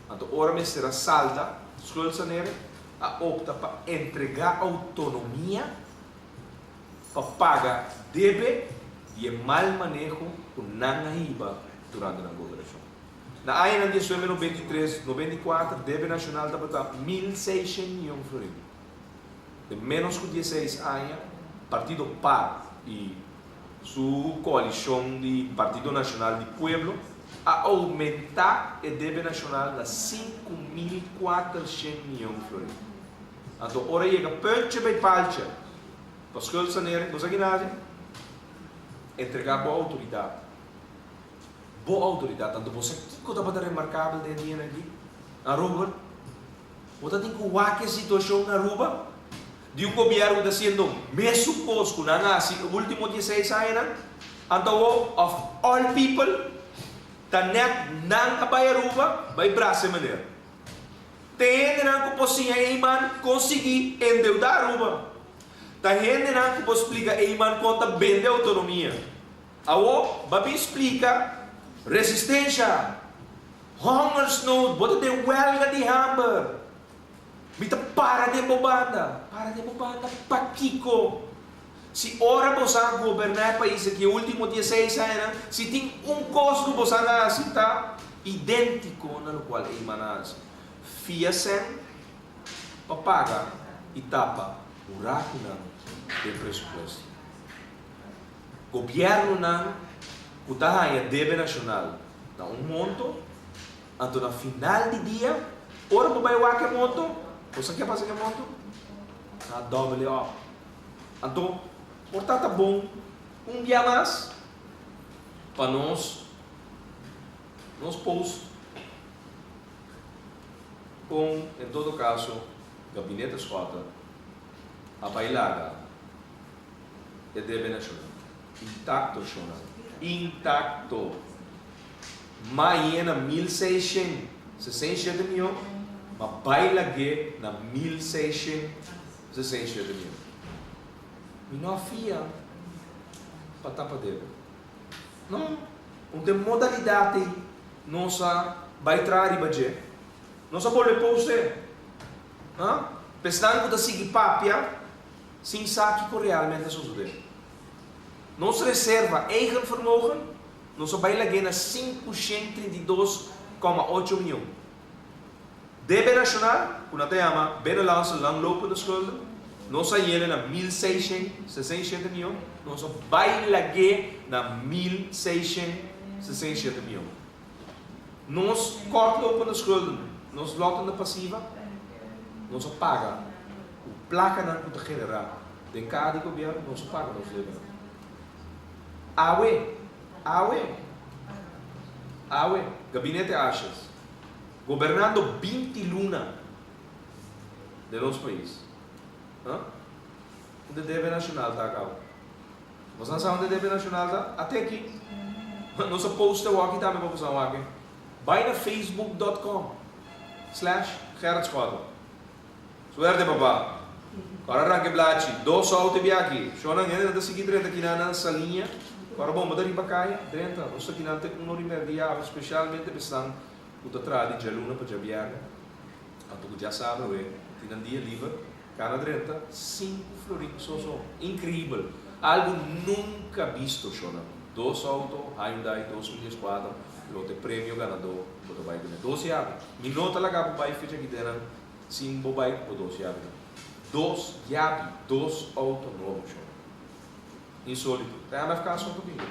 Então, agora me será salda, escola saneira, a opta para entregar autonomia para pagar deve e mal manejo com nada riba durante a governação. Na ano de 1993, 94, deve nacional está para 1.600 milhões de florins. De menos de 16 anos, Partido PAR e sua coalição de Partido Nacional de Pueblo a aumentar o deve nacional a 5.400 milhões de florins. Então, agora chega perto de palcha para a escola saneira, você aqui nada, entregar boa autoridade. Boa autoridade, então você que está remarcável de dia aqui, na Aruba, você tem que a situação na Aruba, de um governo que está sendo mesmo posto na Nasi, o último 16 anos, então, of all people, está net não vai Aruba, vai Brasil maneira. Tem gente que pode Eiman conseguir endeudar Aruba. Tem gente que pode explicar Eiman conta bem de autonomia. Awo, babi explica resistência, hungersnood, bota de huelga de hamburger. Bita para de bobanda, para Kiko. Se ora você governar o país aqui, o último 16 anos, se tem custo você está idêntico no qual é manase. Fia-se para pagar e tapa o buraco do presupuesto. Governo não, o tamanho deve nacional, na monto, então no final de dia, ora para vai o que monto, você quer fazer que monto? Na doble ó. Então, portanto, bom, dia mais, para nós post, com, em todo caso, gabinete escota, a bailada, e deve nacional. Intacto, intacto. Maia 1.667 milhões, mas baila que na 1.667 milhões. E não havia para tapar dele. Não, uma modalidade nossa vai trazer budget. Nossa pode poster. Pensando que seguir papia, sem saber que realmente sucede. Nossa reserva eigen vermogen, nossa baila ganha 532,8 milhões. Deve nacional, quando até ama, binnenlandse langlopende schulden, nossa iene na 1.667 milhões, nossa baila ganha na 1.667 milhões. Nos kortlopende schulden, nos lotende passiva, nossa paga, o placa não pode generar. De cada governo, nossa paga, nossa deve. Awe, gabinete Achas, governando 20 lunas de nosso país. Onde deve nacional está cá? Você não sabe onde deve nacional está? Até aqui. Nossa posta aqui também para usar aqui. Vai na facebook.com/Gerard Schroeder. Suerte papá. Agora arranque blachi, 2 autos aqui. Shona ngene da seguir direto aqui na salinha. Agora bom, madari bacai, dentro, nós aqui não temos dia, especialmente pensando o atrás de aluna para jabiar. Então já sabe, tem um dia livre, cada dentro 5 florins, só incrível, algo nunca visto, Shona. 2 autos, Hyundai 2004, lote prêmio ganador, botou vai ganhar 12 anos. Minuto lá que vai fecha aqui dentro, 5 vai por 12 anos. 2 yabi, 2 autos novos, Shona. Insólito. Vai ficar assunto bingo,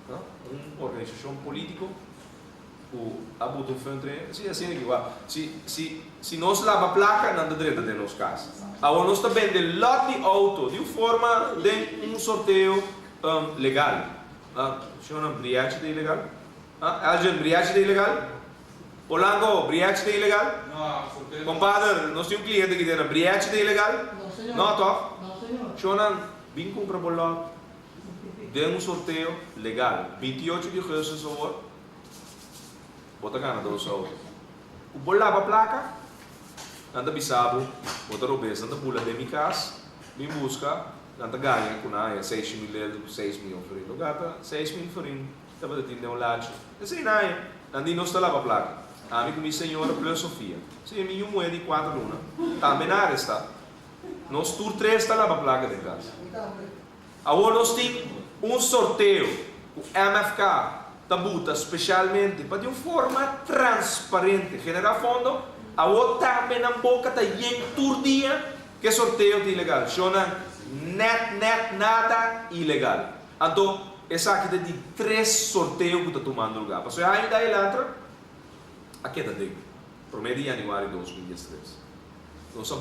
uma organização política, o abuso entre, assim igual. Se nós lava a placa, não dá direito de nós casa. Agora nós também de lot de auto, de forma de sorteio legal. Senhor, briache de ilegal? Elgin, briache de ilegal? Polanco, briache de ilegal? Não, Compadre, nós temos um cliente que diz briache de ilegal? Não, senhor. Não, toc? Não, senhor. Senhor, vim comprar bolão. Deu sorteio legal. 28 de agosto, hoje. Bota gana, 2 horas. O bolão para placa. Anda bisabo, bota robês, anda pula de minha casa. Me busca, anda ganha com a 6 mil farinha. Gata, 6 mil farinha. Estava de ter um laje. Assim, não é. Andi não está lá para placa. A mim com minha senhora plus Sofia. Se me um moeda de 4 luna. Também na área está. Nós tur 3 está lá para placa de casa. Agora nós temos sorteio. O MFK tabuta especialmente para de uma forma transparente. Generar fundo. Agora também na boca está em tur dia. Que sorteio de ilegal? Chona nada ilegal. Então, essa aqui de 3 sorteios que está tomando lugar. Mas ainda aí lá, aqui está de 1 de janeiro de 2013. Nós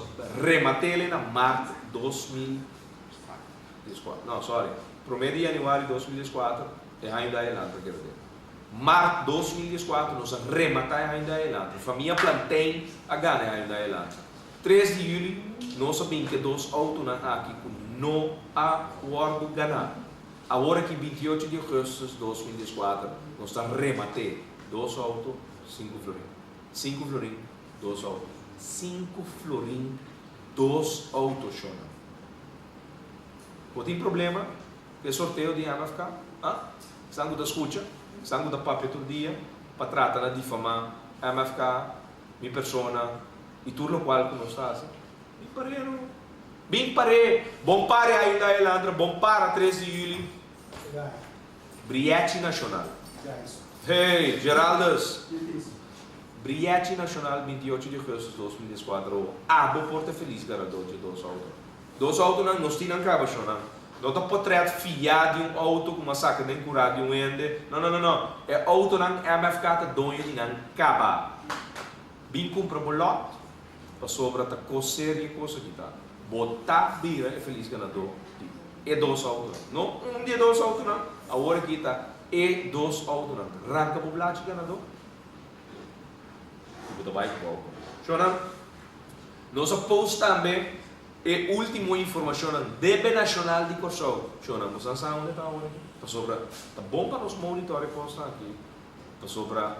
rematei na março de 2014. Não, sorry. 1 de janeiro de 2014 é ainda aí lá, quer dizer. Março de 2014 nós rematamos ainda aí lá. Família Plantain a ganha ainda aí lá. 3 de julho, nós sabemos que 2 autos aqui não acordo ganhar. Agora que 28 de agosto de 2014, nós estamos rematando 2 autos, 5 florins. 5 florins, 2 autos. 5 florins, 2 autos, Shona. Não tem problema, que sorteio de MFK. Sangue da escuta, sangue da papel todo dia, para tratar de difamar MFK, minha persona, e tudo o qual nós estamos. Bem parei, bom pare ainda aí, Landra, bom para 13 de julho. Briete Nacional. Hey, Geraldas. Briete Nacional, 28 de agosto de 2014. Abo Porta Feliz, garoto, de 2 autos. 2 autos não têm cabo, Shona. Não está portret fiar de auto com uma saca de curado de ende. Não. É auto não MFK tá donho de não caba. Bem compra bolot. Para sobra tá coceria coisa que tá. Botar bira é feliz ganador. É 2 autos. Não, dia 2 autos não. Agora aqui tá é 2 autos não. Ranca população ganador. Tipo vai com algo. Shona. Nós post também e última informação DB Nacional de Corsol. Shona, nós não sabemos onde está agora. Para sobra, tá bom para nós monitorar posta aqui. Para sobra,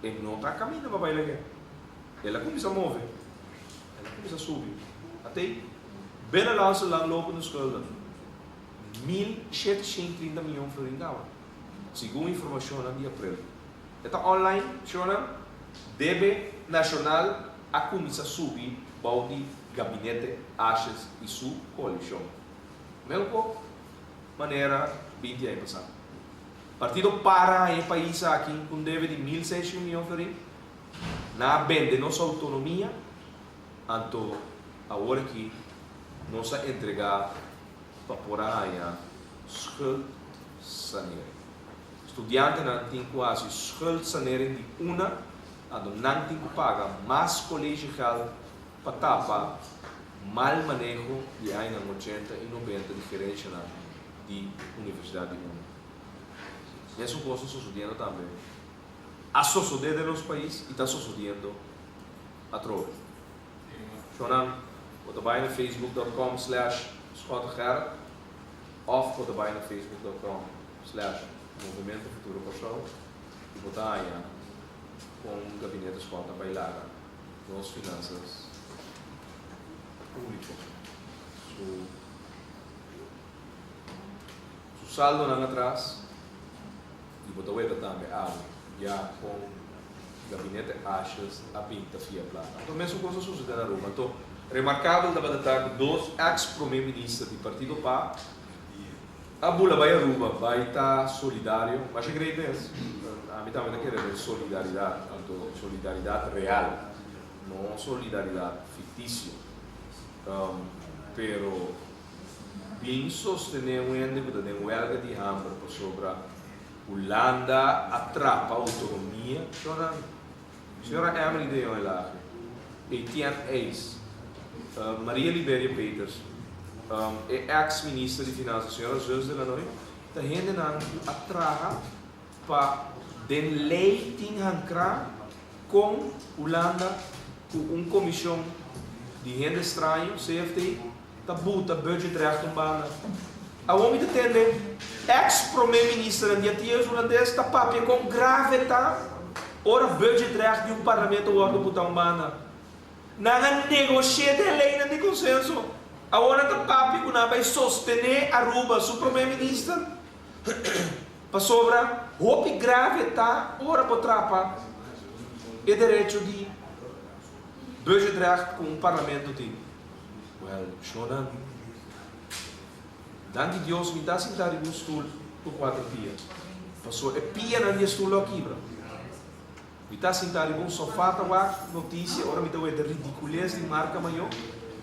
ele não está caminhando para bailar aqui. Ela começa a mover. Ela começa a subir. Até aí, bem lá se lá logo na escola. 1.730 milhões de florins. Segundo a informação de abril. Está online, Shona. DB Nacional a começar a subir balde gabinete Achas e sua coalição. Mesmo maneira 20 anos passado. Partido para em país aqui com deve de 1.600 milhões de florins. Na vende nossa autonomia, então agora que nós entregar para por aí schuld sanering. Estudiante não tem quase schuld sanering de uma, então não tem que pagar mais colegial para tapar mal manejo de anos 80 e 90 diferente de universidade de mundo. E essa coisa está sucedendo também. A suceder no nosso país e está sucedendo a trova. Então, você vai no facebook.com/ScottGerrit ou você vai no facebook.com/Movimento Futuro Corsol e você aí com o gabinete Scott a bailar nas finanças públicas. Su saldo não atrás e você vai também já com o gabinete Achas a pinta fia plata. Então, mesmo coisa sucede na Roma. Então, remarcável da batalha 2 ex-primeiro-ministros do Partido PA. A bula vai a Roma, vai estar solidário, mas a grande é a mim também quer solidariedade, solidariedade real, não solidariedade fictícia. Pero bem sostener um ende que tem huelga de hambre por sobre Holanda atrapa a autonomia. Senhora Emily de Jonge, Etienne Eis, Maria Liberia Peters, ex-ministra de Finanças, senhora José de Lanoy, a gente não atraja para den lei tem hankra com Holanda com uma comissão de gente estranho, CFT, tá buta budget recht banda. A homem de tende ex-primeiro-ministro de Atias holandês tá papia com gravidade ora budget recht de um parlamento ordo buta banda. Nada negociar de lei de consenso. Agora tá papia que não vai sostener a Aruba, o primeiro-ministro para sobra roupa grave tá ora para trapa e direito de budget recht com o parlamento tem. Well, shonan. Danke Deus me dá sentar em um stoel por 4 dias. Passou é pia na minha stoel aqui, bro. Me dá sentar em um sofá tá notícia, ora me dá de ridiculez de marca maior.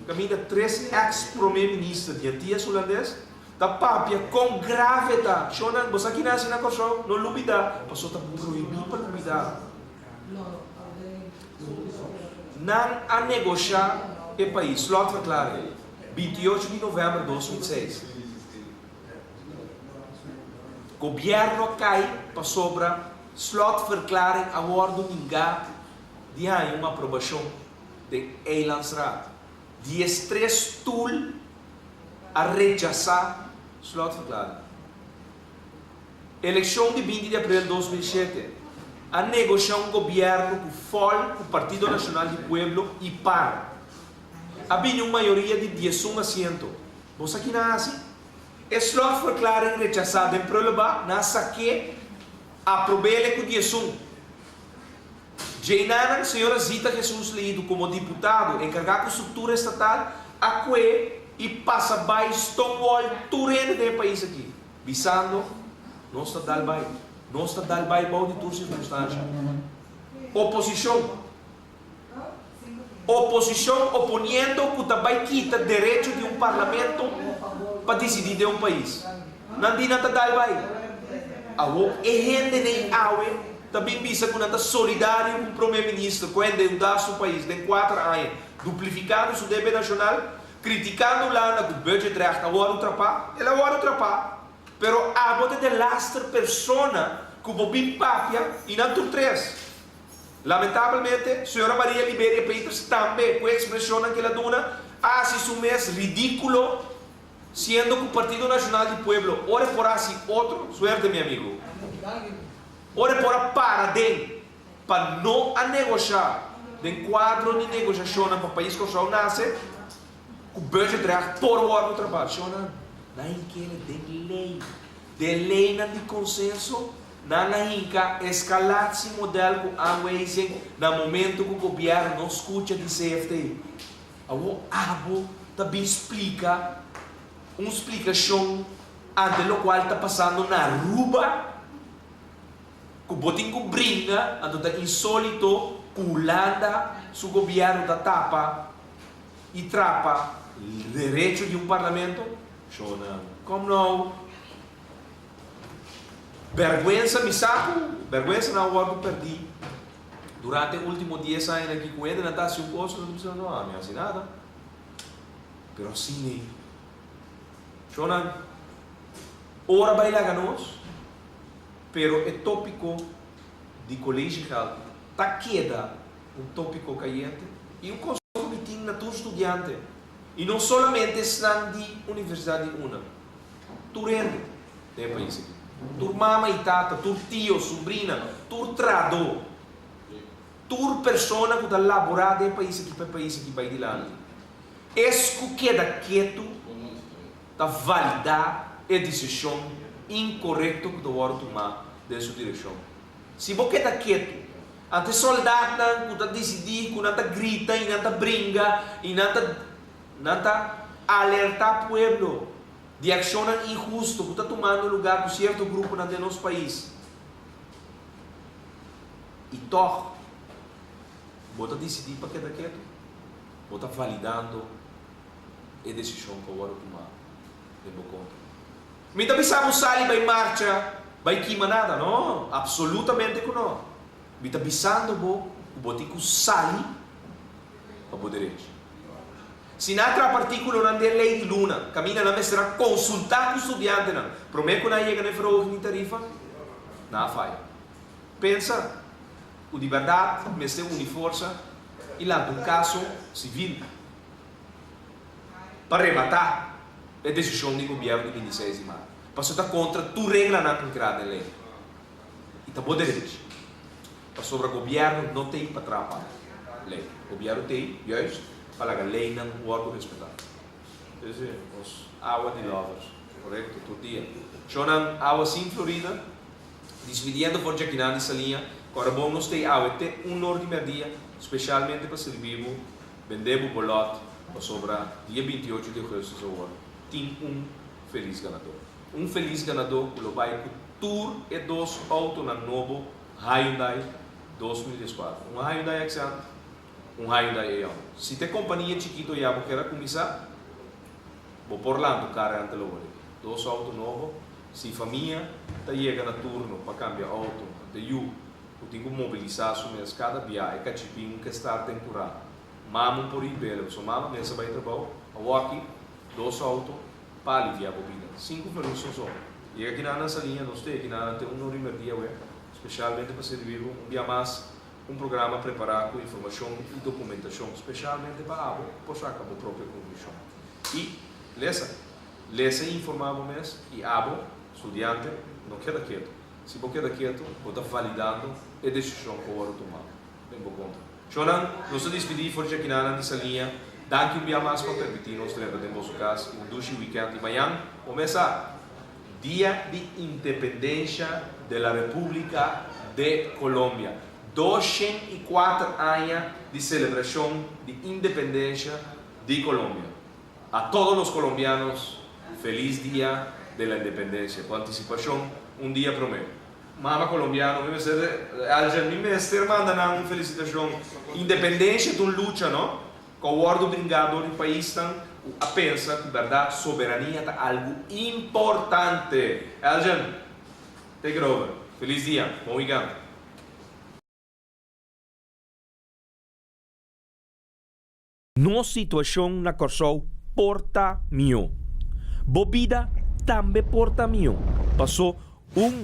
Caminha 3 ex-primeiro-ministro de Atias holandês. Da papia com gravidade. Shonan, você aqui nasce na corção, não lubida. Passou tá proibido para lubida. Não a negociar o país. Slot verklaring. 28 de novembro de 2006. Governo cai para sobra slot verklaring a bordo ninguém de uma aprovação de Eilandsraad. Die is 3 tool a rechazar slot verklaring. Eleição de 20 de abril de 2007. A negociar governo com FOL, o Partido Nacional do Pueblo e PAR. Havia uma maioria de 11 assentos. Você aqui nasce? Slot verklaring rechazado em prolaba, nasa que aprobele com 11. Jainanan, senhora Zita Jesus Lido, como deputado encarregado de estrutura estatal, aque e passa by Stonewall Turene do país aqui. Visando, não está dal by. Não está dal by para de todas circunstâncias. Oposição. Oposição oponiendo que também quita direito de um parlamento para decidir de um país. Não tem nada dal by. E gente nem awe também visa que não solidário com o primeiro-ministro quando dá seu país de 4 anos, duplicando seu dever nacional, criticando lá no budget recht, agora ultrapar, ele agora ultrapar, pero a bote de lastre persona que bobin papia e não tu 3. Lamentavelmente, a senhora Maria Liberia Peters também, com a expressão que ela dona, hace um mês ridículo, sendo que o Partido Nacional do Pueblo, ora por assim outro, suerte, meu amigo. Ora por para dentro, para não a negociar, de quadro de negociação para o país que o sol nasce, o budget recht por o órgão do trabalho. Não é de lei não de consenso, não é escalar esse modelo com a Weising no momento que o governo não escuta de CFT. O abo também explica uma explicação ante o qual está passando na Aruba. O botinho brinca, ando insólito, Holanda, su governo da tapa e trapa o direito de um parlamento. Como não? Vergüenza me saco, vergüenza não vou perder. Durante os últimos 10 anos aqui com ele, não está se um posto, não precisa não, me hace nada. Pero sim, Shonan, ora vai lá ganos. Pero o tópico de colegial está queda um tópico caliente e um consumo na tua estudante e não somente estão de universidade uma tu rende tem país aqui tu mama e tata tu tio sobrina tu trado tu persona que está laborada em país aqui vai de lá esco queda quieto está validar a decisão incorreto que do oro tomar de sua direção. Se você está quieto, ante soldado que está decidir, que não está grita, e não está brinca, e não está alertar o povo de ação injusta que está tomando lugar com certo grupo no nosso país. E toch, você decidir para quedar quieto, você está validando a decisão que o oro tomar de conta. Me também sabe sali vai marcha, vai queimar nada, não? Absolutamente que não. Me também sabe o botico sali para o direito. Se não há artículo na lei de Luna, caminha na será consultar com o estudante, não. Prometo que não chega na fraude de tarifa, não faz. Pensa, o de verdade, mas tem uniforça, e lá do caso civil. Para rematar, é decisão do governo de 26 de maio. Para você estar contra, tu regra não concreta na lei. E está bom direito. Para sobre o governo, não tem para atrapalhar a lei. O governo tem, justo, para que a lei não seja respeitada. Esse é os água de lovers, correto? Todo dia. Choram água sim Florida, dividindo por aqui na linha, agora bom nós tem água até hora de meio-dia, especialmente para ser vivo, vender o bolote, para sobre dia 28 de agosto agora. Tem feliz ganador. Feliz ganador, que vai com tour e 2 autos na novo Hyundai 2004. Hyundai Accent, Hyundai Eon. Se tem companhia chiquito e abo quer começar, vou por lá do carro ante logo. 2 autos novos. Se família está chegando na turno para cambiar auto, eu tenho que mobilizar a minha escada via e cachipinho que está temporário. Mamo por ibelo, so mamo nessa vai trabalhar, aqui 2 autos para aliviar a bobina. 5 minutos só. E aqui na nossa linha, nós temos aqui na tem hora e meia, especialmente para servir dia mais programa preparado com informação e documentação, especialmente para a por sacar a própria condição. E lessa informavo mesmo e abo estudante não queda quieto. Se você queda quieto, você está validando a decisão que você tomar. Bem por conta. Choran, nós nos despedimos por aqui nessa linha. Danke um dia mais para permitir-nos ter em vosso caso um duche weekend. E amanhã começa Dia de Independência da República de Colômbia. 204 anos de celebração de independência de Colômbia. A todos os colombianos, feliz Dia de la Independencia. Com antecipação, dia prometo. Mama colombiano, mi minister manda uma felicitação. Independência de uma luta, não? Com o ordo bringado do país, a pensa que verdade, soberania é algo importante. Eljan, take it over. Feliz dia, bom weekend. Nossa situação na Corsol porta mio. Bobida também porta mio. Passou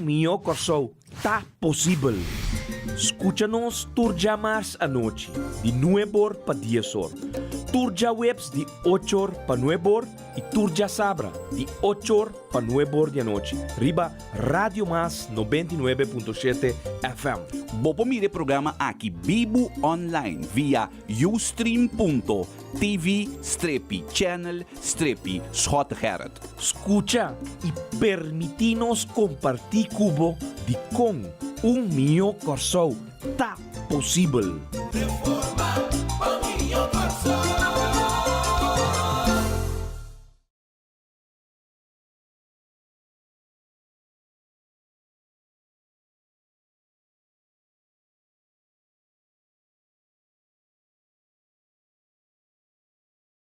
mio Corsol. Tá possível. Escucha-nos turja mais à noite, de 9 para 10 horas. Turja webs de 8 para 9 horas e turja sabra de 8 para 9 horas da noite. Riba Radio Mas 99.7 FM. Bopo mire programa aqui Bibo Online via ustream.tv/channel/Schotgerrit. Escucha e permite-nos compartilhar cubo de com mio Corsol. Tá possível. Reforma, Minho Corsol.